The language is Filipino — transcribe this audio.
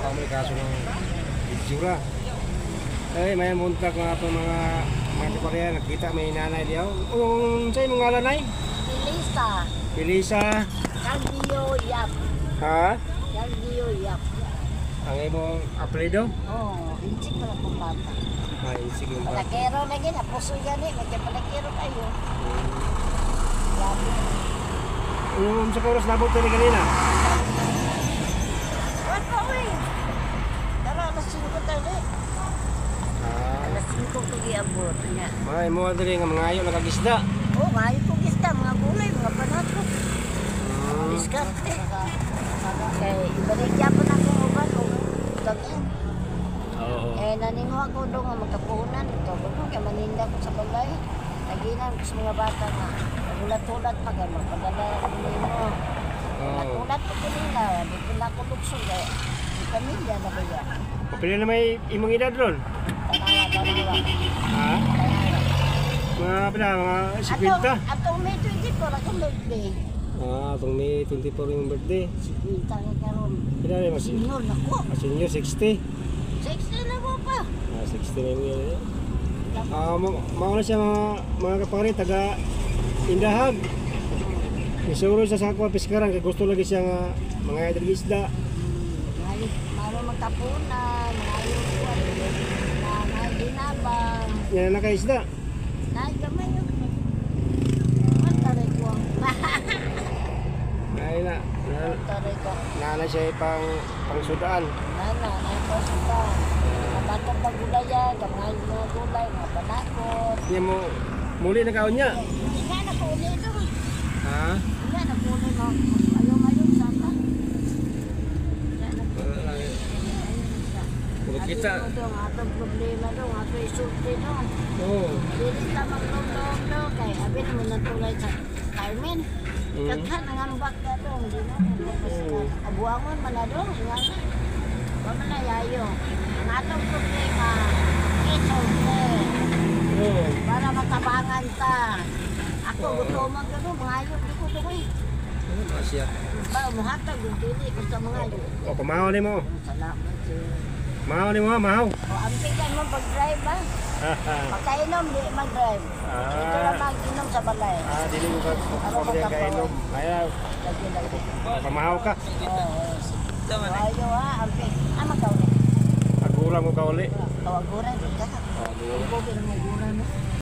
kami kaso ng itsura. Eh, may muntak mga ito mga kaparya. Nakita may nanay diyaw. Sa'yo mong ngalan ay? Pilisa. Pilisa. Caldio Yap. Ha? Caldio Yap. Ang imong apelido? Oh, hindi ko lang kung bata. Ay, sige ba? Palakero lagi na. Puso gani. Magkapalakero kayo. Grabe. Sa oras nabot ka rin kanina? What pa, uy? Tara, alas 5 tayo. Alas 5 ko giabot. May mo diri nga mga ayo nakagisda. Oh, maayo ko gista. Mga gulay, mga panato. Diskarte. Kaya ibaligya pa na kong uban. Dagan. Oo. Naningo ako doon nga magkapunan. Ito ko doon, kaya maninda ko sa balay. Naginan ko sa mga bata nga. Ulat-ulat pa ka, magpadala ko nimo. Ulat-ulat pa ko nila. Di ko na ko luksog. Di pamilya na ba yan? Kapila na may imong edad ron? Tanawa. Ha? Mga pala, mga 50? Atong May 24 akong birthday. Itong May 24 yung birthday. 50 ka karon. Pila rin mas Senior na ko. senior 60. 60 na mo pa. 60 na yung yun. Mauna siya mga kapari, taga Indahag. Isuro siya sa ako piskaran, kaya gusto lagi siya nga mga isda. Maro magkapunan, maayo ko, mga ginabang. Yan ang nakaisda. Naay gamay yun. Mataray ko. Ay na. Mataray ko. Nana siya pang sudaan. Nana, naay ko sila. Mga batang pagulayan, mga gulay, mga panakot. Yan mo, muli na kaon niya. Nga na po ulit ito. Ha? Nga na po ulit mo. Ayaw-ayaw sana. Nga na po ulit. Kung kita. Ang atong problema doon, ang atong isulti doon. Oo. Dilis lamang doon. Kaya abin mo na tulay sa Carmen. Kaghan ang ambak ka doon. Hindi na. Abuangon man na doon. Wala na yayo. Ang atong problema, isulti. Para matabangan ta. Ako gutuman ka doon. Mga ayok di ko doon. Masya. Ba, muhatag yung dili. Gusto mga ayok. O, kumahaw ni mo. Salamat sir. Mahaw ni mo, mahaw. O, ang bigyan mo pag-drive ba? Pagkainom, di mag-drive. Ito lang mag-inom sa balay. Dili mo ka kainom. Ayaw. Lagi-lagi. Pamahaw ka. Ayaw ha, ang big. Magkaulit. Agura mo ka uli. Awaguran, di ka. Ang bugin mo